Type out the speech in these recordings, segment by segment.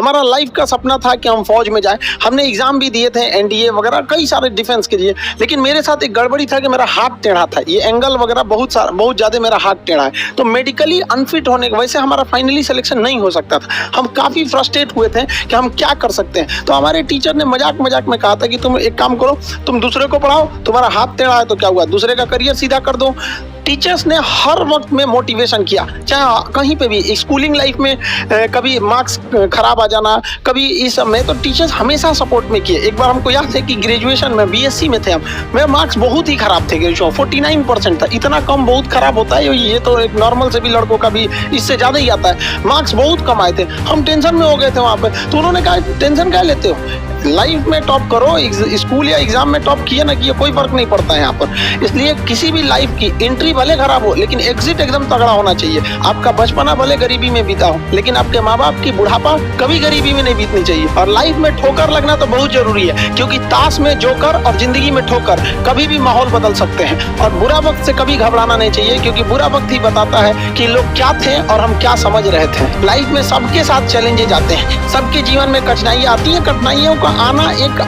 हमारा लाइफ का सपना था कि हम फौज में जाएं। हमने एग्जाम भी दिए थे, एनडीए वगैरह कई सारे डिफेंस के लिए, लेकिन मेरे साथ एक गड़बड़ी था कि मेरा हाथ टेढ़ा था, ये एंगल वगैरह बहुत ज़्यादा मेरा हाथ टेढ़ा है, तो मेडिकली अनफिट होने की वजह से हमारा फाइनली सिलेक्शन नहीं हो सकता था। हम काफ़ी फ्रस्ट्रेट हुए थे कि हम क्या कर सकते हैं। तो हमारे टीचर ने मजाक मजाक में कहा था कि तुम एक काम करो, तुम दूसरे को पढ़ाओ, तुम्हारा हाथ टेढ़ा है तो क्या हुआ, दूसरे का करियर सीधा कर दो। टीचर्स ने हर वक्त में मोटिवेशन किया, चाहे कहीं पे भी, स्कूलिंग लाइफ में कभी मार्क्स खराब आ जाना, कभी इस सब में, तो टीचर्स हमेशा सपोर्ट में किए। एक बार हमको याद है कि ग्रेजुएशन में बीएससी में थे हम, मेरे मार्क्स बहुत ही खराब थे, ग्रेजुएशन 49% था। इतना कम बहुत खराब होता है, ये तो एक नॉर्मल से भी लड़कों का भी इससे ज़्यादा ही आता है। मार्क्स बहुत कम आए थे, हम टेंशन में हो गए थे वहाँ पे। तो उन्होंने कहा टेंशन क्या लेते हो, लाइफ में टॉप करो, स्कूल या एग्जाम में टॉप किया ना किया कोई फर्क नहीं पड़ता है यहाँ पर। इसलिए किसी भी लाइफ की एंट्री भले खराब हो, लेकिन एग्जिट एकदम तगड़ा होना चाहिए। आपका बचपना भले गरीबी में बीता हो, लेकिन आपके माँ बाप की बुढ़ापा कभी गरीबी में नहीं बीतनी चाहिए। और लाइफ में ठोकर लगना तो बहुत जरूरी है, क्योंकि ताश में जोकर और जिंदगी में ठोकर कभी भी माहौल बदल सकते हैं। और बुरा वक्त से कभी घबराना नहीं चाहिए, क्योंकि बुरा वक्त ही बताता है कि लोग क्या थे और हम क्या समझ रहे थे। लाइफ में सबके साथ चैलेंजेस आते हैं, सबके जीवन में कठिनाइयाँ आती है। कठिनाइयों का आना एक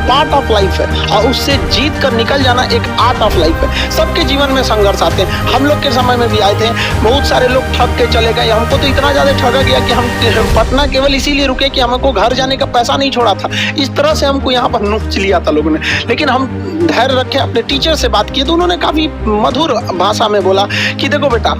पार्ट ऑफ लाइफ है, और उससे जीत कर निकल जाना एक आर्ट ऑफ लाइफ है। सबके जीवन में संघर्ष आते हैं, हम लोग के समय में भी आए थे। बहुत सारे लोग ठग के चले गए, हमको तो इतना ज्यादा ठगा गया कि हम पटना केवल इसीलिए रुके कि हमको घर जाने का पैसा नहीं छोड़ा था। इस तरह से हमको यहाँ पर नोच लिया था लोगों ने, लेकिन हम धैर्य रखे, अपने टीचर से बात की तो उन्होंने काफी मधुर भाषा में बोला कि देखो बेटा,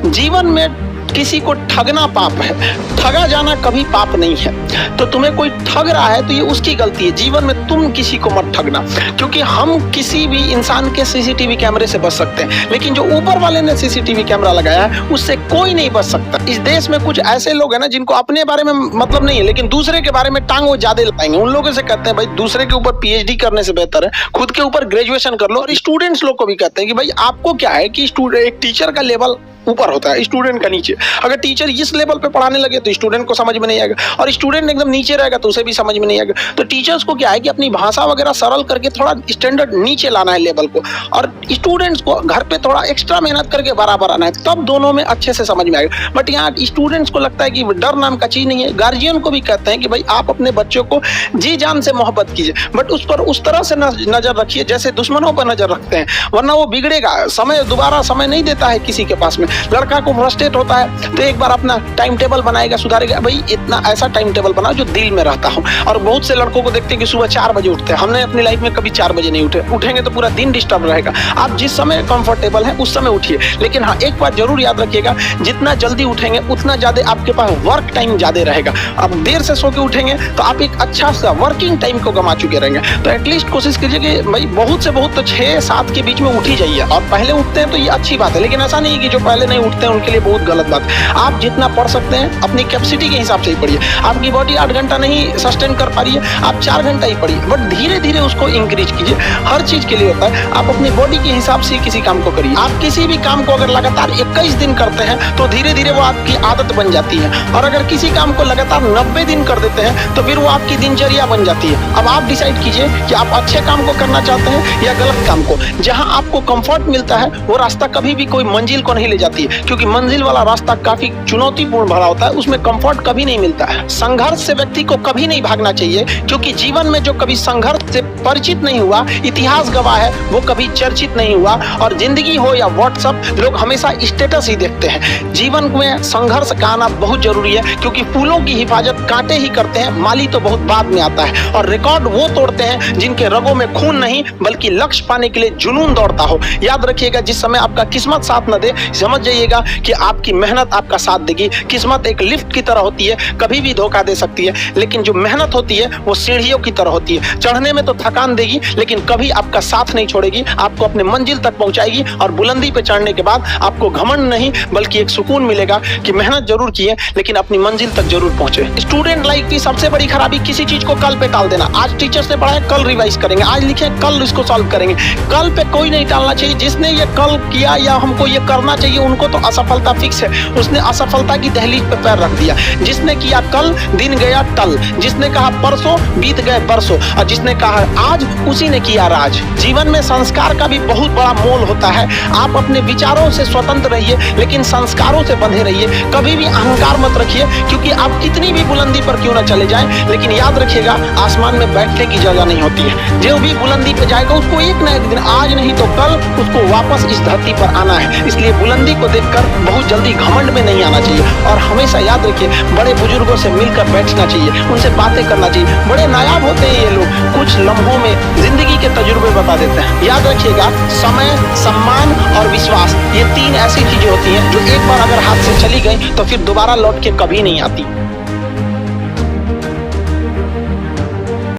जीवन में किसी को ठगना पाप है, ठगा जाना कभी पाप नहीं है। तो तुम्हें कोई ठग रहा है तो ये उसकी गलती है, जीवन में तुम किसी को मत ठगना। क्योंकि हम किसी भी इंसान के सीसीटीवी कैमरे से बच सकते हैं, लेकिन जो ऊपर वाले ने सीसीटीवी कैमरा लगाया है उससे कोई नहीं बच सकता। इस देश में कुछ ऐसे लोग हैं ना जिनको अपने बारे में मतलब नहीं है, लेकिन दूसरे के बारे में टांग वो ज्यादा लगाएंगे। उन लोगों से कहते हैं भाई दूसरे के ऊपर पीएचडी करने से बेहतर है खुद के ऊपर ग्रेजुएशन कर लो। और स्टूडेंट्स लोग को भी कहते हैं कि भाई आपको क्या है कि एक टीचर का लेवल ऊपर होता है, स्टूडेंट का नीचे। अगर टीचर इस लेवल पे पढ़ाने लगे तो स्टूडेंट को समझ में नहीं आएगा, और स्टूडेंट एकदम नीचे रहेगा तो उसे भी समझ में नहीं आएगा। तो टीचर्स को क्या है कि अपनी भाषा वगैरह सरल करके थोड़ा स्टैंडर्ड नीचे लाना है लेवल को, और स्टूडेंट्स को घर पे थोड़ा एक्स्ट्रा मेहनत करके बराबर आना है, तब दोनों में अच्छे से समझ में आएगा। बट यहाँ स्टूडेंट्स को लगता है कि डर नाम का चीज नहीं है। गार्जियन को भी कहते हैं कि भाई आप अपने बच्चों को जी जान से मोहब्बत कीजिए, बट उस पर उस तरह से नजर रखिए जैसे दुश्मनों पर नजर रखते हैं, वरना वो बिगड़ेगा। समय दोबारा समय नहीं देता है किसी के पास में। लड़का को फ्रस्ट्रेट होता है तो एक बार अपना टाइम टेबल बनाएगा, सुधारेगा, भाई इतना ऐसा टाइम टेबल बनाओ जो दिल में रहता हो। और बहुत से लड़कों को देखते हैं कि सुबह 4 बजे उठते हैं, हमने अपनी लाइफ में कभी 4 बजे नहीं उठेंगे तो पूरा दिन डिस्टर्ब रहेगा। आप जिस समय कंफर्टेबल है उस समय उठिए, लेकिन हाँ एक बात जरूर याद रखिएगा, जितना जल्दी उठेंगे उतना ज्यादा आपके पास वर्क टाइम ज्यादा रहेगा। अब देर से सो के उठेंगे तो आप एक अच्छा सा वर्किंग टाइम को गंवा चुके रहेंगे। तो एटलीस्ट कोशिश कीजिए कि भाई बहुत से बहुत तो 6-7 के बीच में उठ ही जाइए। और पहले उठते हैं तो ये अच्छी बात है, लेकिन ऐसा नहीं कि जो पहले नहीं उठते हैं उनके लिए बहुत गलत बात। आप जितना पढ़ सकते हैं अपनी कैपेसिटी के हिसाब से ही पढ़िए। आपकी बॉडी 8 घंटा नहीं सस्टेन कर पा रही है, आप 4 घंटा ही पढ़िए, बट धीरे धीरे उसको इंक्रीज कीजिए। हर चीज के लिए होता है, आप अपनी बॉडी के हिसाब से किसी काम को करिए। आप किसी भी काम को अगर लगातार 21 दिन करते हैं तो धीरे धीरे वो आपकी आदत बन जाती है, और अगर किसी काम को लगातार 90 दिन कर देते हैं तो फिर वो आपकी दिनचर्या बन जाती है। अब आप डिसाइड कीजिए कि आप अच्छे काम को करना चाहते हैं या गलत काम को। जहां आपको कंफर्ट मिलता है वो रास्ता कभी भी कोई मंजिल को नहीं ले जाती है, क्योंकि मंजिल वाला रास्ता काफी चुनौतीपूर्ण भरा होता है, उसमें कंफर्ट कभी नहीं मिलता है। संघर्ष से व्यक्ति को कभी नहीं भागना चाहिए, क्योंकि जीवन में जो कभी संघर्ष से परिचित नहीं हुआ, इतिहास गवाह है, वो कभी चर्चित नहीं हुआ। और जिंदगी हो या व्हाट्सएप, लोग हमेशा स्टेटस ही देखते हैं। जीवन में संघर्ष का आना बहुत जरूरी है, क्योंकि फूलों की हिफाजत कांटे ही करते हैं, माली तो बहुत बाद में आता है। और रिकॉर्ड वो तोड़ते हैं जिनके रगों में खून नहीं बल्कि लक्ष्य पाने के लिए जुनून दौड़ता हो। याद रखिएगा, जिस समय आपका किस्मत साथ न दे, समझ जाइएगा कि आपकी मेहनत आपका साथ देगी। किस्मत एक लिफ्ट की तरह होती है, कभी भी धोखा दे सकती है, लेकिन जो मेहनत होती है वो सीढ़ियों की तरह होती है। चढ़ने में तो थकान देगी, लेकिन कभी आपका साथ नहीं छोड़ेगी, आपको अपने मंजिल तक पहुंचाएगी। और बुलंदी पे चढ़ने के बाद आपको घमंड नहीं बल्कि एक सुकून मिलेगा कि मेहनत जरूर की है, लेकिन अपनी मंजिल तक जरूर पहुंचे। स्टूडेंट लाइफ की सबसे बड़ी खराबी किसी चीज को कल पे टाल देना। आज टीचर्स ने पढ़ाया, कल रिवाइज करेंगे, आज लिखे कल इसको सॉल्व करेंगे। कल पे कोई नहीं टालना चाहिए। जिसने ये कल किया या हमको ये करना चाहिए उनको तो असफलता फिक्स है। उसने असफलता की दहलीज पे पैर रख दिया। जिसने किया कल, दिन गया टल। जिसने कहा परसों, बीत गए बरसों। और जिसने कहा आज, उसी ने किया राज। जीवन में संस्कार का भी बहुत बड़ा मोल होता है। आप अपने विचारों से स्वतंत्र रहिए, लेकिन संस्कारों से बंधे रहिए। कभी भी अहंकार मत रखिए, क्योंकि आप कितनी भी बुलंदी पर क्यों न चले जाएं, लेकिन याद रखिएगा आसमान में बैठने की जगह नहीं होती है। जो भी बुलंदी पे जाएगा उसको एक न एक दिन, आज नहीं तो कल, उसको वापस इस धरती पर आना है। इसलिए बुलंदी को देखकर बहुत जल्दी घमंड में नहीं आना चाहिए। और हमेशा याद रखिए, बड़े बुजुर्गों से मिलकर बैठना चाहिए, उनसे बातें करना चाहिए। बड़े नायाब होते हैं ये लोग, कुछ लम्हों में जिंदगी के तजुर्बे बता देते हैं। याद रखिएगा, समय, सम्मान और विश्वास, ये तीन ऐसी चीजें होती हैं जो एक बार अगर हाथ से चली गई तो फिर दोबारा लौट के कभी नहीं आती।